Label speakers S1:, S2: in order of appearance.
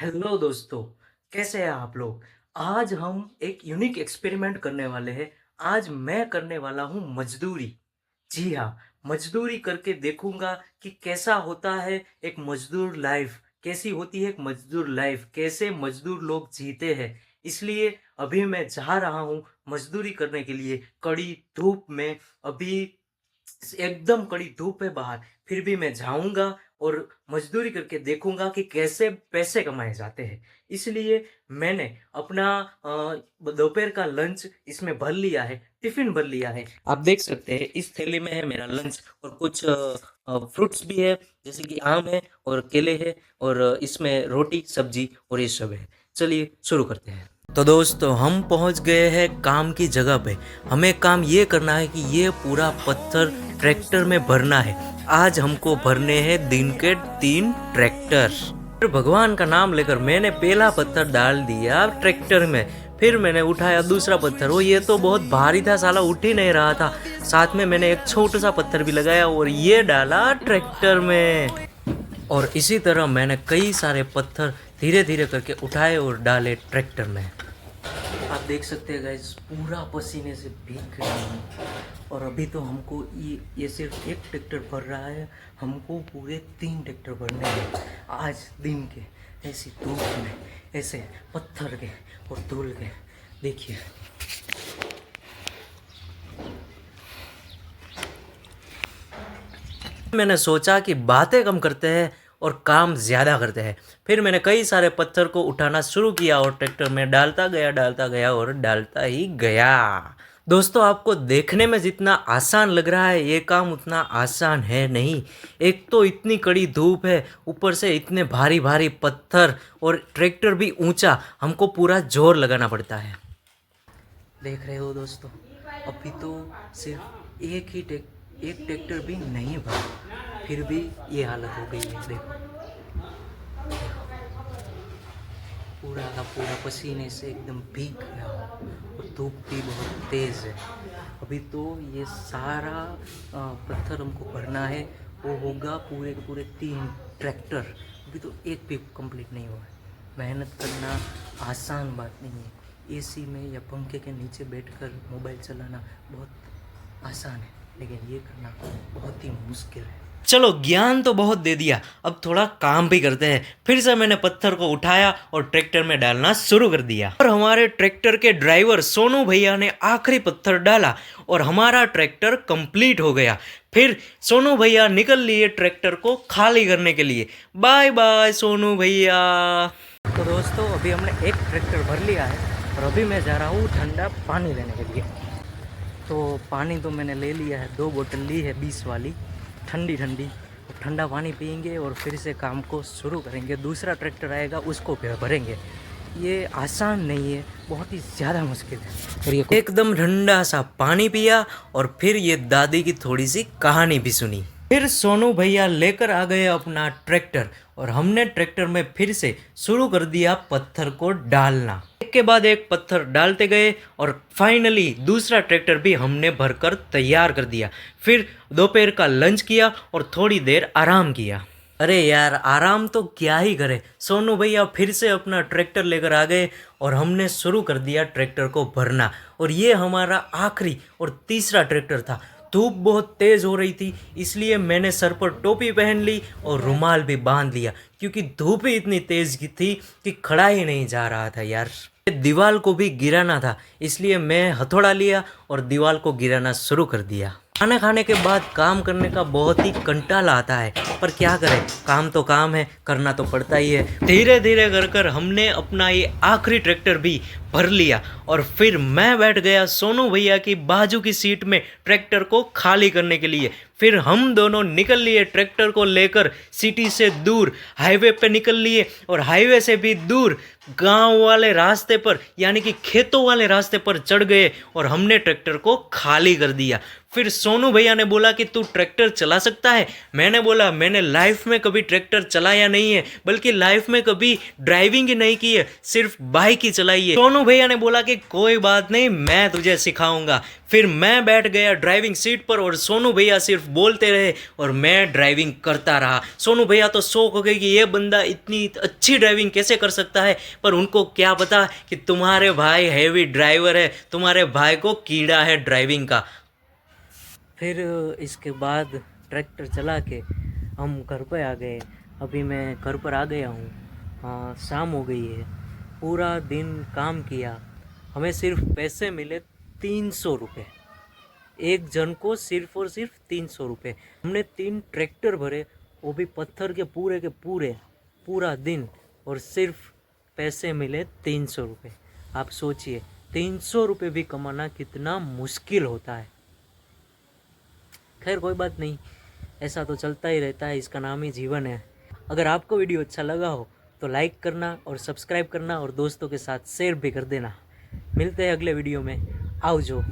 S1: Hello दोस्तों, कैसे हैं आप लोग? आज हम एक यूनिक एक्सपेरिमेंट करने वाले हैं। आज मैं करने वाला हूँ मज़दूरी। जी हाँ, मज़दूरी करके देखूँगा कि कैसा होता है एक मज़दूर लाइफ़, कैसी होती है एक मज़दूर लाइफ़, कैसे मज़दूर लोग जीते हैं। इसलिए अभी मैं जा रहा हूँ मज़दूरी करने के लिए कड़ी धूप में। अभी एकदम कड़ी धूप है बाहर, फिर भी मैं जाऊँगा और मज़दूरी करके देखूँगा कि कैसे पैसे कमाए जाते हैं। इसलिए मैंने अपना दोपहर का लंच इसमें भर लिया है, टिफ़िन भर लिया है। आप देख सकते हैं इस थैली में है मेरा लंच और कुछ फ्रूट्स भी है, जैसे कि आम है और केले हैं और इसमें रोटी, सब्ज़ी और ये सब है। चलिए शुरू करते हैं। तो दोस्तों हम पहुंच गए हैं काम की जगह पे। हमें काम ये करना है कि ये पूरा पत्थर ट्रैक्टर में भरना है। आज हमको भरने हैं दिन के 3 ट्रैक्टर। फिर भगवान का नाम लेकर मैंने पहला पत्थर डाल दिया ट्रैक्टर में। फिर मैंने उठाया दूसरा पत्थर। वो ये तो बहुत भारी था, साला उठ ही नहीं रहा था। साथ में मैंने एक छोटा सा पत्थर भी लगाया और ये डाला ट्रैक्टर में। और इसी तरह मैंने कई सारे पत्थर धीरे धीरे करके उठाए और डाले ट्रैक्टर में। आप देख सकते हैं गाइस, पूरा पसीने से भीग गया हूँ। और अभी तो हमको ये सिर्फ एक ट्रैक्टर भर रहा है, हमको पूरे 3 ट्रैक्टर भरने हैं आज दिन के। ऐसी धूप में, ऐसे पत्थर के और धूल के। देखिए मैंने सोचा कि बातें कम करते हैं और काम ज़्यादा करते हैं। फिर मैंने कई सारे पत्थर को उठाना शुरू किया और ट्रैक्टर में डालता गया और डालता ही गया। दोस्तों आपको देखने में जितना आसान लग रहा है, ये काम उतना आसान है नहीं। एक तो इतनी कड़ी धूप है, ऊपर से इतने भारी भारी पत्थर और ट्रैक्टर भी ऊंचा, हमको पूरा जोर लगाना पड़ता है। देख रहे हो दोस्तों, अभी तो सिर्फ एक ट्रैक्टर भी नहीं भरा, फिर भी ये हालत हो गई है। देखो पूरा का पूरा पसीने से एकदम भीग गया और धूप भी बहुत तेज़ है। अभी तो ये सारा पत्थर हमको भरना है, वो होगा पूरे के पूरे 3 ट्रैक्टर। अभी तो एक भी कंप्लीट नहीं हुआ है। मेहनत करना आसान बात नहीं है। एसी में या पंखे के नीचे बैठकर मोबाइल चलाना बहुत आसान है, लेकिन ये करना बहुत ही मुश्किल है। चलो ज्ञान तो बहुत दे दिया, अब थोड़ा काम भी करते हैं। फिर से मैंने पत्थर को उठाया और ट्रैक्टर में डालना शुरू कर दिया। और हमारे ट्रैक्टर के ड्राइवर सोनू भैया ने आखिरी पत्थर डाला और हमारा ट्रैक्टर कंप्लीट हो गया। फिर सोनू भैया निकल लिए ट्रैक्टर को खाली करने के लिए। बाय बाय सोनू भैया। तो दोस्तों अभी हमने एक ट्रैक्टर भर लिया है और अभी मैं जा रहा हूँ ठंडा पानी लेने के लिए। तो पानी तो मैंने ले लिया है, 2 बोतल ली है 20 वाली, ठंडी ठंडी। ठंडा पानी पियेंगे और फिर से काम को शुरू करेंगे। दूसरा ट्रैक्टर आएगा उसको फिर भरेंगे। ये आसान नहीं है, बहुत ही ज़्यादा मुश्किल है। और ये एकदम ठंडा सा पानी पिया और फिर ये दादी की थोड़ी सी कहानी भी सुनी। फिर सोनू भैया लेकर आ गए अपना ट्रैक्टर और हमने ट्रैक्टर में फिर से शुरू कर दिया पत्थर को डालना। एक के बाद एक पत्थर डालते गए और फाइनली दूसरा ट्रैक्टर भी हमने भरकर तैयार कर दिया। फिर दोपहर का लंच किया और थोड़ी देर आराम किया। अरे यार आराम तो क्या ही करे, सोनू भैया फिर से अपना ट्रैक्टर लेकर आ गए और हमने शुरू कर दिया ट्रैक्टर को भरना। और ये हमारा आखिरी और तीसरा ट्रैक्टर था। धूप बहुत तेज़ हो रही थी, इसलिए मैंने सर पर टोपी पहन ली और रुमाल भी बांध लिया, क्योंकि धूप ही इतनी तेज़ की थी कि खड़ा ही नहीं जा रहा था यार। दीवार को भी गिराना था, इसलिए मैं हथौड़ा लिया और दीवार को गिराना शुरू कर दिया। खाना खाने के बाद काम करने का बहुत ही कंटाला आता है, पर क्या करें, काम तो काम है, करना तो पड़ता ही है। धीरे धीरे कर हमने अपना ये आखिरी ट्रैक्टर भी भर लिया और फिर मैं बैठ गया सोनू भैया की बाजू की सीट में ट्रैक्टर को खाली करने के लिए। फिर हम दोनों निकल लिए ट्रैक्टर को लेकर सिटी से दूर हाईवे पे निकल लिए और हाईवे से भी दूर गांव वाले रास्ते पर यानी कि खेतों वाले रास्ते पर चढ़ गए और हमने ट्रैक्टर को खाली कर दिया।
S2: फिर सोनू भैया ने बोला कि तू ट्रैक्टर चला सकता है। मैंने बोला मैंने लाइफ में कभी ट्रैक्टर चलाया नहीं है, बल्कि लाइफ में कभी ड्राइविंग ही नहीं की है, सिर्फ बाइक ही चलाई है। सोनू भैया ने बोला कि कोई बात नहीं, मैं तुझे सिखाऊंगा। फिर मैं बैठ गया ड्राइविंग सीट पर और सोनू भैया सिर्फ बोलते रहे और मैं ड्राइविंग करता रहा। सोनू भैया तो शौक हो गए कि ये बंदा इतनी अच्छी ड्राइविंग कैसे कर सकता है, पर उनको क्या पता कि तुम्हारे भाई हैवी ड्राइवर है, तुम्हारे भाई को कीड़ा है ड्राइविंग का।
S1: फिर इसके बाद ट्रैक्टर चला के हम घर पे आ गए। अभी मैं घर पर आ गया हूँ। हाँ, शाम हो गई है। पूरा दिन काम किया, हमें सिर्फ पैसे मिले 300 रुपये। एक जन को सिर्फ और सिर्फ 300 रुपये। हमने 3 ट्रैक्टर भरे, वो भी पत्थर के पूरे पूरा दिन, और सिर्फ पैसे मिले 300 रुपये। आप सोचिए 300 रुपये भी कमाना कितना मुश्किल होता है। खैर कोई बात नहीं, ऐसा तो चलता ही रहता है, इसका नाम ही जीवन है। अगर आपको वीडियो अच्छा लगा हो तो लाइक करना और सब्सक्राइब करना और दोस्तों के साथ शेयर भी कर देना। मिलते हैं अगले वीडियो में। आओ जो।